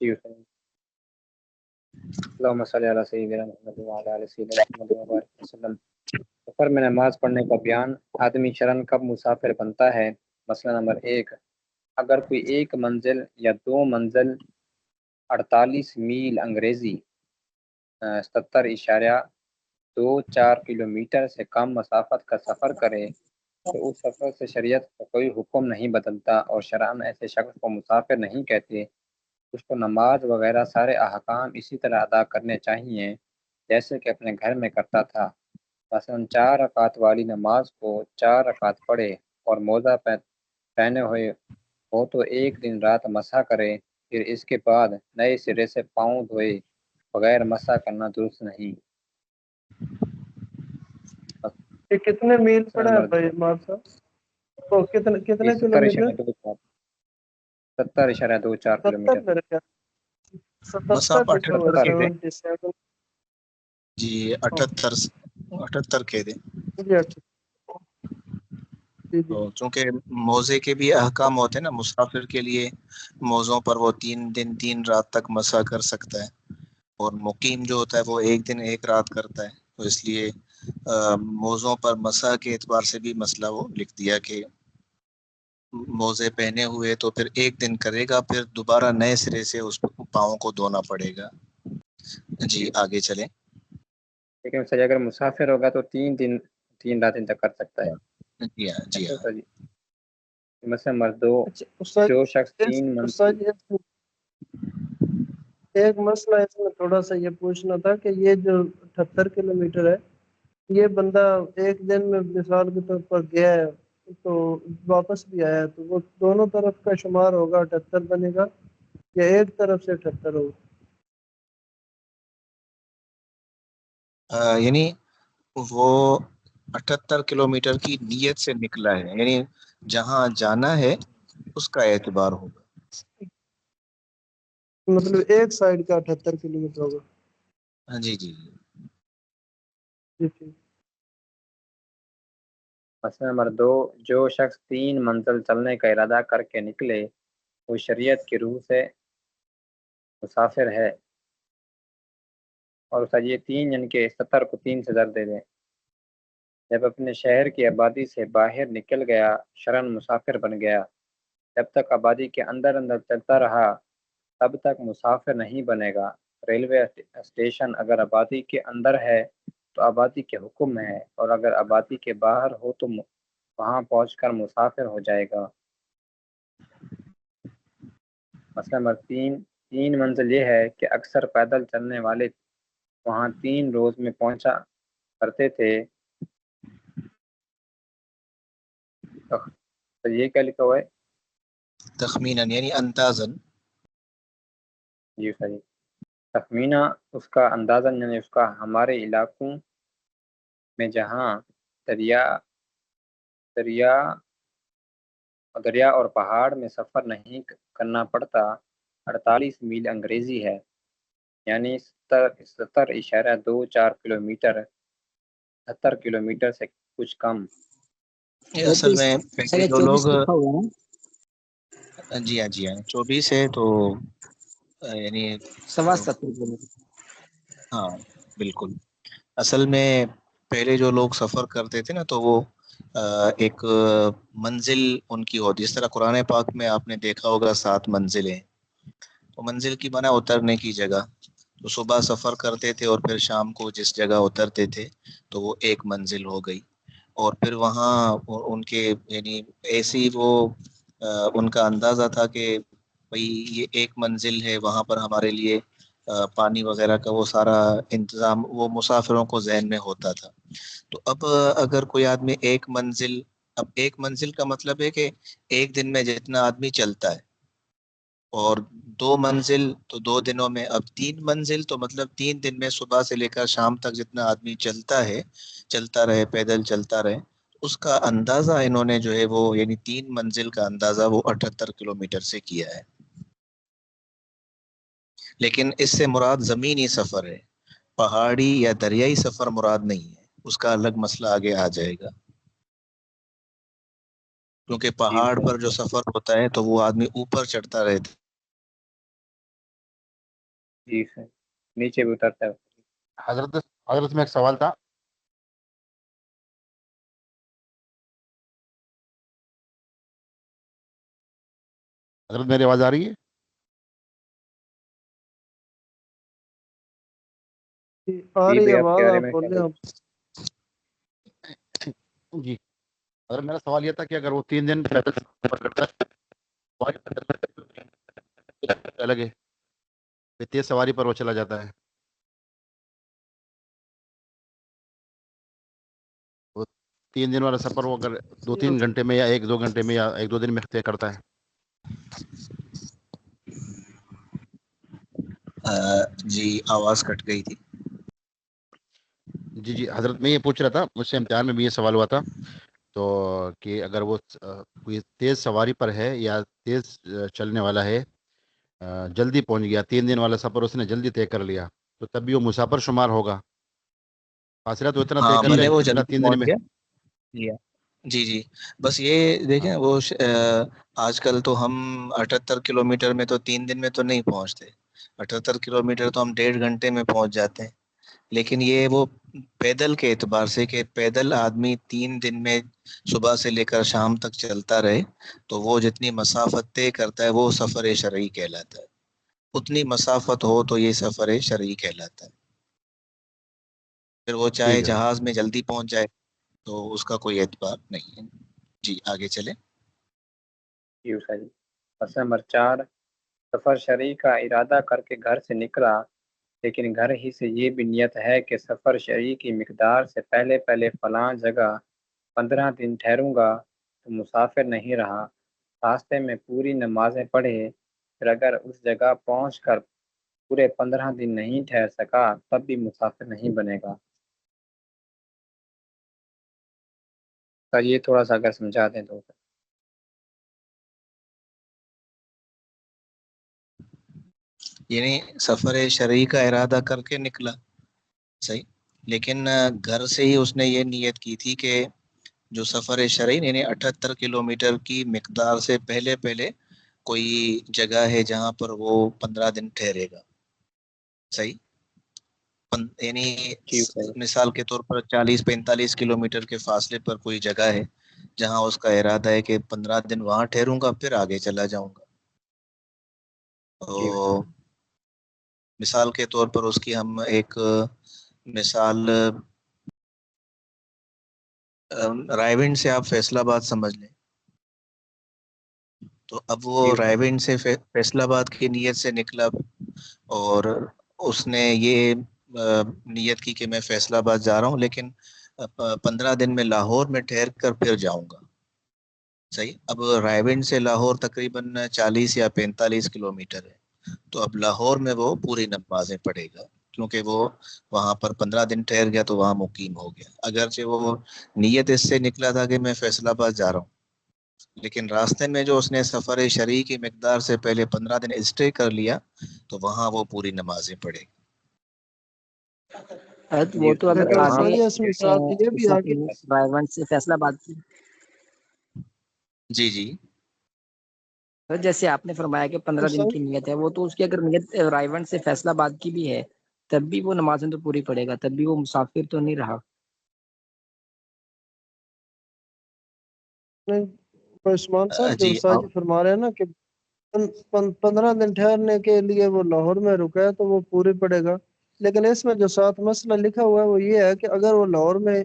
جی اللہم صلی علی سیدنا محمد وعلی آل سیدنا محمد وبارک وسلم۔ سفر میں نماز پڑھنے کا بیان۔ آدمی شرعاً کب مسافر بنتا ہے؟ مسئلہ نمبر 1، اگر کوئی ایک منزل یا دو منزل 48 میل انگریزی 77.24 کلومیٹر سے کم مسافت کا سفر کرے تو اس سفر سے شریعت کا کوئی حکم نہیں بدلتا اور شرعاً ایسے شخص کو مسافر نہیں کہتے۔ اس کو نماز وغیرہ سارے احکام اسی طرح ادا کرنے چاہیے جیسے کہ اپنے گھر میں کرتا تھا۔ مثلا 4 رکعت والی نماز کو 4 رکعت پڑھے اور موزہ پہنے ہوئے ہو تو ایک دن رات مسح کرے، پھر اس کے بعد نئے سرے سے پاؤں دھوئے بغیر مسح کرنا درست نہیں۔ یہ کتنے میل پڑا ہے نمبر بھائی مار صاحب؟ تو کتنے کلو میٹر؟ 70.24 کلومیٹر۔ 70 میرے خیال مسافت 77 جی 78 کے دیں تو چونکہ موزے کے بھی احکام ہوتے ہیں نا، مسافر کے لیے موزوں پر وہ 3 دن 3 رات تک مسح کر سکتا ہے، اور مقیم جو ہوتا ہے وہ 1 دن 1 رات کرتا ہے، تو اس لیے موزوں پر مسح کے اعتبار سے بھی مسئلہ وہ لکھ دیا کہ موزے پہنے ہوئے تو پھر 1 دن کرے گا، پھر دوبارہ نئے سرے سے اس پاؤں کو دھونا پڑے گا۔ جی آگے چلیں۔ لیکن سر اگر مسافر ہوگا تو 3 دن 3 راتیں تک کر سکتا ہے۔ جی ہاں جی ہاں۔ مثلا نمبر 2، جو شخص 3 منزل۔ ایک مسئلہ اس میں تھوڑا سا یہ پوچھنا تھا کہ یہ جو 78 کلومیٹر ہے، یہ بندہ ایک دن میں مثال کے طور پر گیا ہے تو واپس بھی آیا، تو وہ دونوں طرف کا شمار ہوگا 78 بنے گا یا ایک طرف سے 78 ہوگا؟ یعنی وہ 78 کلومیٹر کی نیت سے نکلا ہے، یعنی جہاں جانا ہے اس کا اعتبار ہوگا۔ مطلب ایک سائڈ کا 78 کلومیٹر ہوگا۔ ہاں جی جی جی۔ مسئلہ نمبر 2، جو شخص 3 منزل چلنے کا ارادہ کر کے نکلے وہ شریعت کی روح سے مسافر ہے، اور اسے یہ 3 یعنی کہ 70 کو 3 سے ضرب دے دیں۔ جب اپنے شہر کی آبادی سے باہر نکل گیا شرعاً مسافر بن گیا، جب تک آبادی کے اندر چلتا رہا تب تک مسافر نہیں بنے گا۔ ریلوے اسٹیشن اگر آبادی کے اندر ہے تو آبادی کے حکم میں ہے، اور اگر آبادی کے باہر ہو تو وہاں پہنچ کر مسافر ہو جائے گا۔ مسئلہ نمبر 3 منزل یہ ہے کہ اکثر پیدل چلنے والے وہاں 3 روز میں پہنچا کرتے تھے۔ تو یہ کیا لکھا ہوا ہے؟ تخمیناً یعنی اندازاً۔ جی صحیح، تخمینہ اس کا اندازاً یعنی اس کا ہمارے علاقوں میں جہاں دریا اور پہاڑ میں سفر نہیں کرنا پڑتا 48 میل انگریزی ہے، یعنی 70.24 کلومیٹر، 70 کلومیٹر سے کچھ کم۔ اصل میں پہلے جو لوگ 24 جی ہاں 24 ہے تو یعنی 70 کلومیٹر۔ ہاں بالکل۔ اصل میں پہلے جو لوگ سفر کرتے تھے نا تو وہ ایک منزل ان کی ہوتی، جس طرح قرآن پاک میں آپ نے دیکھا ہوگا 7 منزلیں، تو منزل کی معنی اترنے کی جگہ، تو صبح سفر کرتے تھے اور پھر شام کو جس جگہ اترتے تھے تو وہ ایک منزل ہو گئی، اور پھر وہاں ان کے یعنی ایسی وہ ان کا اندازہ تھا کہ بھئی یہ ایک منزل ہے، وہاں پر ہمارے لیے پانی وغیرہ کا وہ سارا انتظام وہ مسافروں کو ذہن میں ہوتا تھا۔ تو اب اگر کوئی آدمی ایک منزل کا مطلب ہے کہ ایک دن میں جتنا آدمی چلتا ہے، اور 2 منزل تو 2 دنوں میں، اب 3 منزل تو مطلب 3 دن میں صبح سے لے کر شام تک جتنا آدمی چلتا رہے پیدل چلتا رہے، اس کا اندازہ انہوں نے جو ہے وہ یعنی 3 منزل کا اندازہ وہ 78 کلومیٹر سے کیا ہے۔ لیکن اس سے مراد زمینی سفر ہے، پہاڑی یا دریائی سفر مراد نہیں ہے، اس کا الگ مسئلہ آگے آ جائے گا، کیونکہ پہاڑ پر جو سفر ہوتا ہے تو وہ آدمی اوپر چڑھتا رہتا جی سر، نیچے بھی اترتا ہے. حضرت میں ایک سوال تھا. حضرت میری آواز آ رہی ہے؟ آ جی رہی بھائی، آپ آواز، کہہ رہے آپ میں کیا بولیں. آپ جی حضرت میرا سوال یہ تھا کہ اگر وہ 3 دن پیدل سفر کرتا ہے الگ ہے، پھر تیز سواری پر وہ چلا جاتا ہے، وہ 3 دن والا سفر وہ اگر 2-3 گھنٹے میں یا 1-2 گھنٹے میں یا 1-2 دن میں طے کرتا ہے. جی آواز کٹ گئی تھی. جی حضرت میں یہ پوچھ رہا تھا، مجھ سے امتحان میں بھی یہ سوال ہوا تھا، تو کہ اگر وہ کوئی تیز سواری پر ہے یا تیز چلنے والا ہے، جلدی پہنچ گیا، 3 دن والا سفر اس نے جلدی طے کر لیا، تو تب بھی وہ مسافر شمار ہوگا. فاصلہ تو اتنا طے ہاں کر بھلے لیا وہ جتنا جلدی 3 دن پہنچ میں. گیا. جی جی، بس یہ دیکھیں وہ آج کل تو ہم 78 کلومیٹر میں تو 3 دن میں تو نہیں پہنچتے. 78 کلومیٹر تو ہم 1.5 گھنٹے میں پہنچ جاتے ہیں. لیکن یہ وہ پیدل کے اعتبار سے کہ پیدل آدمی 3 دن میں صبح سے لے کر شام تک چلتا رہے، تو وہ جتنی مسافت طے کرتا ہے وہ سفر شرعی کہلاتا ہے. اتنی مسافت ہو تو یہ سفر شرعی کہلاتا ہے. پھر وہ چاہے ٹھیک ہے. جہاز میں جلدی پہنچ جائے تو اس کا کوئی اعتبار نہیں ہے. جی آگے چلیں. جی سر. مسئلہ نمبر 4، سفر شرعی کا ارادہ کر کے گھر سے نکلا، لیکن گھر ہی سے یہ بھی نیت ہے کہ سفر شرعی کی مقدار سے پہلے فلاں جگہ 15 دن ٹھہروں گا، تو مسافر نہیں رہا. راستے میں پوری نمازیں پڑھے، پھر اگر اس جگہ پہنچ کر پورے 15 دن نہیں ٹھہر سکا، تب بھی مسافر نہیں بنے گا. سر یہ تھوڑا سا اگر سمجھا دیں تو. یعنی سفر شرعی کا ارادہ کر کے نکلا، صحیح، لیکن گھر سے ہی اس نے یہ نیت کی تھی کہ جو سفر شرعی یعنی 78 کلومیٹر کی مقدار سے پہلے کوئی جگہ ہے جہاں پر وہ 15 دن ٹھہرے گا. صحیح. یعنی جی سر. مثال کے طور پر 40-45 کلومیٹر کے فاصلے پر کوئی جگہ ہے جہاں اس کا ارادہ ہے کہ 15 دن وہاں ٹھہروں گا، پھر آگے چلا جاؤں گا. جی تو مثال کے طور پر اس کی ہم ایک مثال رائے ونڈ سے آپ فیصلہ آباد سمجھ لیں. تو اب وہ جی رائے ونڈ سے فیصلہ آباد کی نیت سے نکلا، اور اس نے یہ نیت کی کہ میں فیصلہ آباد جا رہا ہوں، لیکن 15 دن میں لاہور میں ٹھہر کر پھر جاؤں گا. صحیح. اب رائے ونڈ سے لاہور تقریباً 40 یا 45 کلومیٹر ہے. تو اب لاہور میں وہ پوری نمازیں پڑھے گا، کیونکہ وہ وہاں پر 15 دن ٹھہر گیا تو وہاں مقیم ہو گیا. اگرچہ وہ نیت اس سے نکلا تھا کہ میں فیصلہ آباد جا رہا ہوں، لیکن راستے میں جو اس نے سفر شرعی کی مقدار سے پہلے 15 دن اسٹے کر لیا، تو وہاں وہ پوری نمازیں پڑھے گا. وہ جی تو سر. اگر اگر وہاں سر آگے یہ اس میں ساتھ یہ بھی آ گئی. رائے سے فیصلہ بات کی، جی جی. جیسے آپ نے فرمایا کہ 15 دن کی نیت ہے، وہ تو اس کی اگر نیت رائے سے فیصلہ باد کی بھی ہے، تب بھی وہ نمازیں تو پوری پڑے گا، تب بھی وہ مسافر تو نہیں رہا. عثمان صاحب جو جی استاد جی فرما رہے ہیں نا کہ 15 دن ٹھہرنے کے لیے وہ لاہور میں رکا ہے تو وہ پوری پڑے گا، لیکن اس میں جو ساتھ مسئلہ لکھا ہوا ہے وہ یہ ہے کہ اگر وہ لاہور میں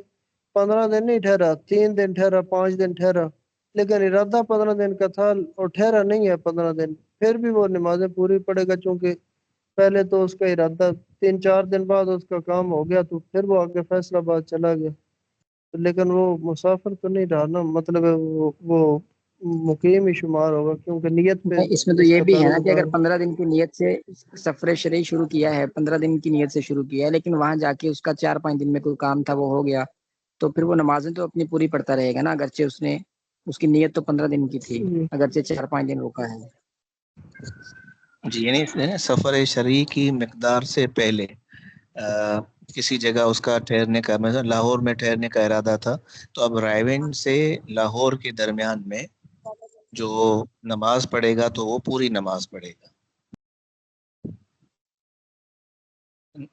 15 دن نہیں ٹھہرا، 3 دن ٹھہرا، 5 دن ٹھہرا، لیکن ارادہ 15 دن کا تھا اور ٹھہرا نہیں ہے 15 دن، پھر بھی وہ نمازیں پوری پڑے گا، چونکہ پہلے تو اس کا ارادہ 3-4 دن بعد اس کا کام ہو گیا تو پھر وہ آگے فیصلہ آباد چلا گیا، لیکن وہ مسافر تو نہیں رہا نا، مطلب ہے وہ مقیم ہی شمار ہوگا، کیونکہ نیت پہ اس میں تو اس یہ کا بھی ہے دار نا کہ مدار اگر 15 دن کی نیت سے سفر شرعی شروع کیا ہے، 15 دن کی نیت سے شروع کیا ہے، لیکن وہاں جا کے اس کا 4-5 دن میں کوئی کام تھا وہ ہو گیا، تو پھر وہ نمازیں تو اپنی پوری پڑھتا رہے گا نا، اگرچہ اس کی نیت تو 15 دن کی تھی، اگرچہ 4-5 دن رکا ہے. جی یعنی سفر شرعی کی مقدار سے پہلے کسی جگہ اس کا ٹھہرنے کا، مثلا لاہور میں ٹھہرنے کا ارادہ تھا، تو اب رائے ونڈ سے لاہور کے درمیان میں جو نماز پڑھے گا تو وہ پوری نماز پڑھے گا.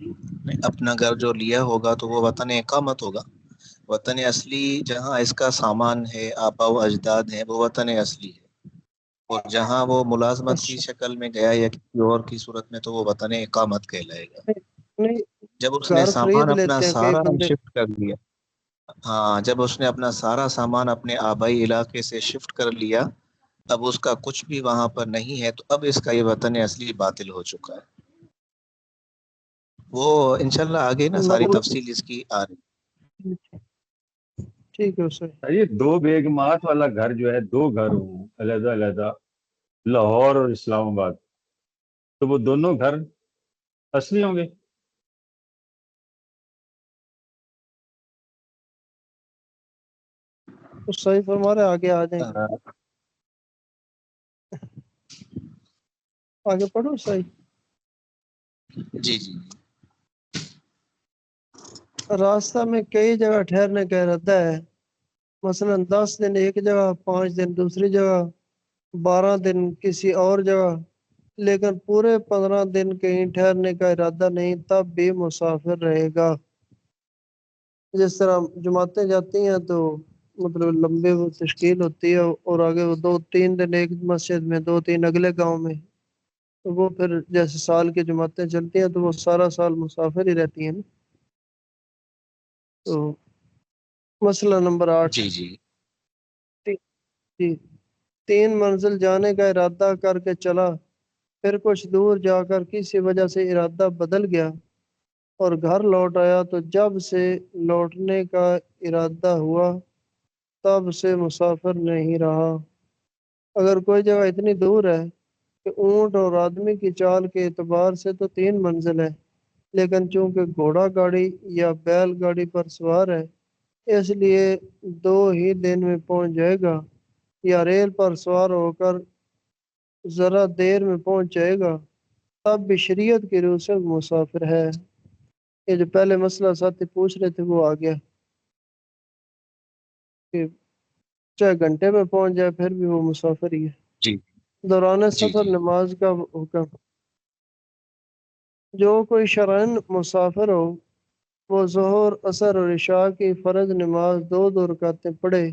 نہیں، اپنا گھر جو لیا ہوگا تو وہ وطن اقامت ہوگا. وطن اصلی جہاں اس کا سامان ہے، آبا و اجداد ہیں، وہ وطن اصلی ہے. اور جہاں وہ ملازمت کی اچھا شکل میں گیا یا کسی اور کی صورت میں تو وہ وطن اقامت کہلائے گا. نہیں، جب اس نے گھر سامان خرید اپنا لیتے ہیں کئی سارا بندے. شفٹ کر لیا، ہاں جب اس نے اپنا سارا سامان اپنے آبائی علاقے سے شفٹ کر لیا، اب اس کا کچھ بھی وہاں پر نہیں ہے، تو اب اس کا یہ وطن اصلی باطل ہو چکا ہے. وہ انشاءاللہ آگے نا ساری مطلب تفصیل اس کی آ رہی. ٹھیک ہے سر. یہ دو بیگمات والا گھر جو ہے، دو گھر ہوں علیحدہ علیحدہ، لاہور اور اسلام آباد، تو وہ دونوں گھر اصلی ہوں گے؟ تو صحیح فرما رہے، آگے آ جائیں. آگے پڑھو صحیح. جی جی راستہ میں کئی جگہ ٹھہرنے کا ارادہ ہے، مثلا 10 دن ایک جگہ، 5 دن دوسری جگہ، 12 دن کسی اور جگہ، لیکن پورے 15 دن کہیں ٹھہرنے کا ارادہ نہیں، تب بھی مسافر رہے گا. جس طرح جماعتیں جاتی ہیں تو مطلب لمبے وہ تشکیل ہوتی ہے، اور آگے وہ 2-3 دن ایک مسجد میں، 2-3 اگلے گاؤں میں، تو وہ پھر جیسے سال کی جماعتیں چلتی ہیں تو وہ سارا سال مسافر ہی رہتی ہیں نا. تو مسئلہ نمبر 8. جی جی جی 3 منزل جانے کا ارادہ کر کے چلا، پھر کچھ دور جا کر کسی وجہ سے ارادہ بدل گیا اور گھر لوٹ آیا، تو جب سے لوٹنے کا ارادہ ہوا تب سے مسافر نہیں رہا. اگر کوئی جگہ اتنی دور ہے کہ اونٹ اور آدمی کی چال کے اعتبار سے تو 3 منزل ہے، لیکن چونکہ گھوڑا گاڑی یا بیل گاڑی پر سوار ہے اس لیے 2 ہی دن میں پہنچ جائے گا، یا ریل پر سوار ہو کر ذرا دیر میں پہنچ جائے گا، تب بھی شریعت کی روح سے مسافر ہے. یہ جو پہلے مسئلہ ساتھی پوچھ رہے تھے وہ آ گیا کہ چاہے گھنٹے میں پہنچ جائے پھر بھی وہ مسافر ہی ہے. جی دوران جی سفر جی نماز کا حکم. جو کوئی شرعاً مسافر ہو وہ ظہر، عصر اور عشاء کی فرض نماز 2 رکعتیں پڑھے.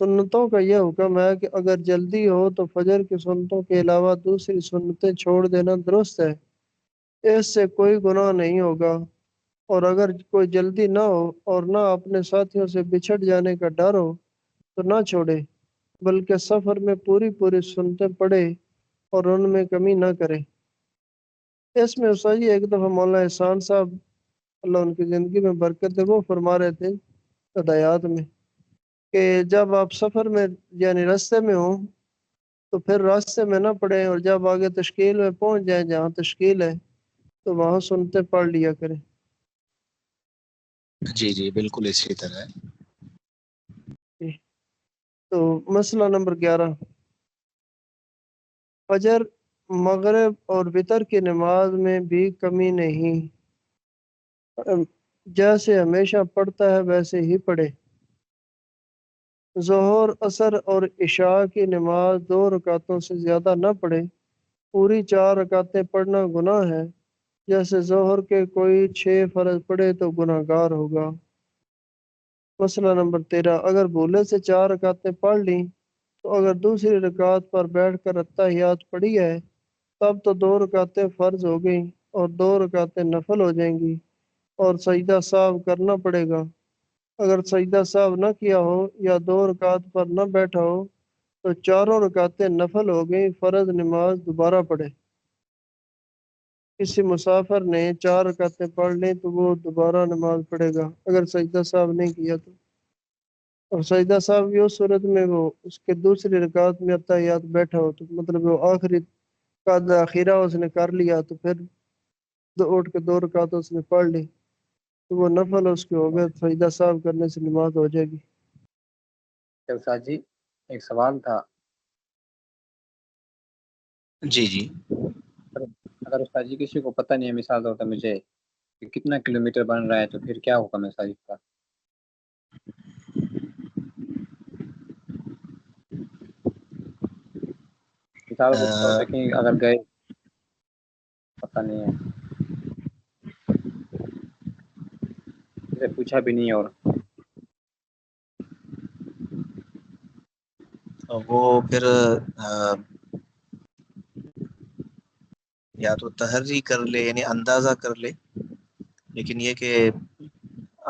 سنتوں کا یہ حکم ہے کہ اگر جلدی ہو تو فجر کی سنتوں کے علاوہ دوسری سنتیں چھوڑ دینا درست ہے، اس سے کوئی گناہ نہیں ہوگا. اور اگر کوئی جلدی نہ ہو اور نہ اپنے ساتھیوں سے بچھڑ جانے کا ڈر ہو تو نہ چھوڑے، بلکہ سفر میں پوری سنتیں پڑھے اور ان میں کمی نہ کرے. اس میں اسائی ایک دفعہ مولانا احسان صاحب اللہ ان کی زندگی میں برکت دے، وہ فرما رہے تھے ہدایات میں کہ جب آپ سفر میں یعنی راستے میں ہوں تو پھر راستے میں نہ پڑھیں، اور جب آگے تشکیل میں پہنچ جائیں جہاں تشکیل ہے تو وہاں سنتے پڑھ لیا کریں. جی جی بالکل اسی طرح ہے. تو مسئلہ نمبر 11. فجر، مغرب اور وتر کی نماز میں بھی کمی نہیں، جیسے ہمیشہ پڑھتا ہے ویسے ہی پڑھے. ظہر، عصر اور عشاء کی نماز 2 رکعتوں سے زیادہ نہ پڑھے، پوری 4 رکعتیں پڑھنا گناہ ہے. جیسے ظہر کے کوئی 6 فرض پڑھے تو گناہ گار ہوگا. مسئلہ نمبر 13. اگر بھولے سے 4 رکعتیں پڑھ لیں تو اگر دوسری رکعت پر بیٹھ کر اتحیات پڑھی ہے تب تو 2 رکعتیں فرض ہو گئیں اور 2 رکعتیں نفل ہو جائیں گی اور سجدہ سہو کرنا پڑے گا. اگر سجدہ سہو نہ کیا ہو یا 2 رکعت پر نہ بیٹھا ہو تو 4 رکعتیں نفل ہو گئیں، فرض نماز دوبارہ پڑھے. کسی مسافر نے 4 رکعتیں پڑھ لیں تو وہ دوبارہ نماز پڑھے گا اگر سجدہ سہو نہیں کیا تو. اور سجدہ سہو بھی اس صورت میں وہ اس کے دوسری رکعت میں اتحیات بیٹھا ہو، تو مطلب وہ آخری قد اخیرہ اس نے کر لیا تو پھر اٹھ کے 2 رکعت اس نے پڑھ لی تو وہ نفل اس کے ہو گئے، سجدہ سہو کرنے سے نماز ہو جائے گی. استاد جی ایک سوال تھا. جی جی اگر استاد جی کسی کو پتہ نہیں ہے، مثال طور پر مجھے کہ کتنا کلومیٹر بن رہا ہے تو پھر کیا حکم ہے استاد جی کا؟ مثال کے طور پہ کہیں اگر گئے پتہ نہیں ہے. سے پوچھا بھی نہیں. اور وہ پھر یا تو تحری کر لے یعنی اندازہ کر لے، لیکن یہ کہ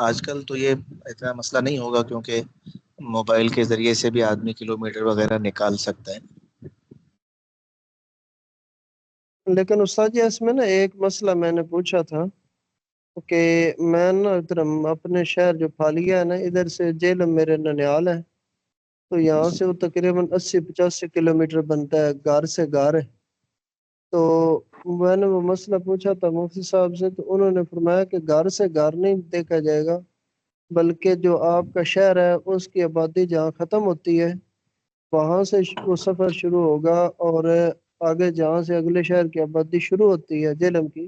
آج کل تو یہ اتنا مسئلہ نہیں ہوگا کیونکہ موبائل کے ذریعے سے بھی آدمی کلومیٹر وغیرہ نکال سکتا ہے. لیکن استاد جی اس میں نا ایک مسئلہ میں نے پوچھا تھا کہ میں نا ادھر اپنے شہر جو پھالیہ ہے نا ادھر سے جیلم میرے ننیال ہے، تو یہاں سے وہ تقریباً 80-85 کلومیٹر بنتا ہے، گھر سے گھر ہے. تو میں نے وہ مسئلہ پوچھا تھا مفتی صاحب سے، تو انہوں نے فرمایا کہ گھر سے گھر نہیں دیکھا جائے گا، بلکہ جو آپ کا شہر ہے اس کی آبادی جہاں ختم ہوتی ہے وہاں سے وہ سفر شروع ہوگا، اور آگے جہاں سے اگلے شہر کی آبادی شروع ہوتی ہے جیلم کی،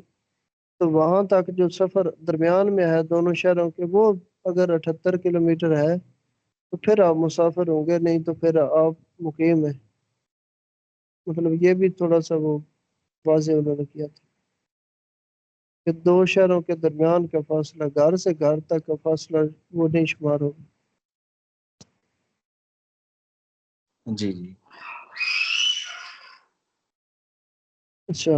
تو وہاں تک جو سفر درمیان میں ہے دونوں شہروں کے، وہ اگر 78 کلومیٹر ہے تو پھر آپ مسافر ہوں گے، نہیں تو پھر آپ مقیم ہیں. مطلب یہ بھی تھوڑا سا وہ واضح انہوں نے کیا تھا کہ دو شہروں کے درمیان کا فاصلہ، گھر سے گھر تک کا فاصلہ وہ نہیں شمار ہوگا. جی جی. اچھا،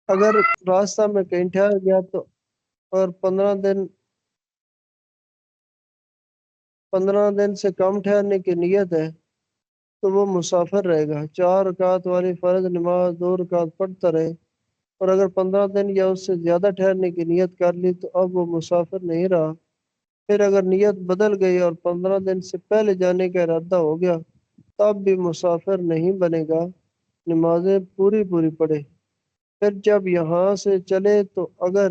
اگر راستہ میں کہیں ٹھہر گیا تو اور 15 دن سے کم ٹھہرنے کی نیت ہے تو وہ مسافر رہے گا. 4 رکعت والی فرض نماز 2 رکعت پڑھتا رہے، اور اگر 15 دن یا اس سے زیادہ ٹھہرنے کی نیت کر لی تو اب وہ مسافر نہیں رہا. پھر اگر نیت بدل گئی اور 15 دن سے پہلے جانے کا ارادہ ہو گیا تب بھی مسافر نہیں بنے گا، نمازیں پوری پڑھے. پھر جب یہاں سے چلے تو اگر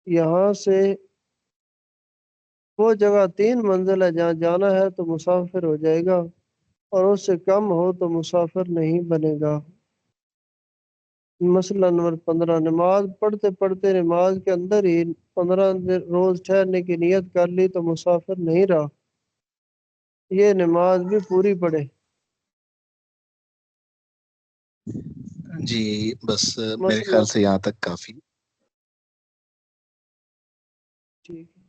یہاں سے وہ جگہ 3 منزل ہے جہاں جانا ہے تو مسافر ہو جائے گا، اور اس سے کم ہو تو مسافر نہیں بنے گا. مسئلہ نمبر 15، نماز پڑھتے پڑھتے نماز کے اندر ہی 15 روز ٹھہرنے کی نیت کر لی تو مسافر نہیں رہا، یہ نماز بھی پوری پڑھے. جی بس میرے مسئلہ خیال سے یہاں تک کافی. ٹھیک ہے.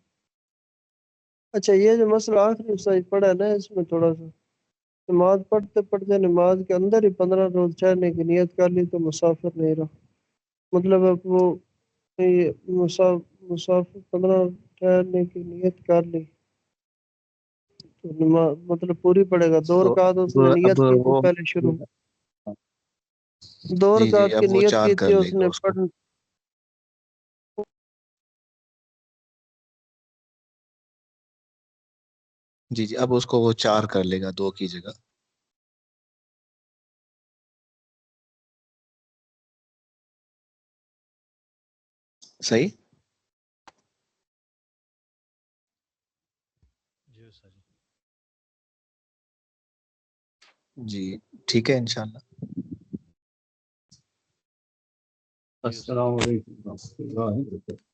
اچھا، یہ جو مسئلہ آخری صحیح پڑھا ہے نا، اس میں تھوڑا سا نماز پڑھتے پڑھتے نماز کے اندر ہی 15 روز ٹھہرنے کی نیت کر لی تو مسافر نہیں رہا. مطلب اب وہ مسافر 15 ٹھہرنے کی نیت کر لی تو نماز مطلب پوری پڑے گا. 2 تو رکعت اس نے اب نیت کی تھی وہ پہلے شروع، 2 جی جی رکعت کی اب وہ نیت 4 کی کر تھی لے اس گا نے اس کو. جی جی اب اس کو وہ 4 کر لے گا 2 کی جگہ. صحیح. جی ٹھیک ہے انشاءاللہ. السلام علیکم ورحمۃ اللہ وبرکاتہ.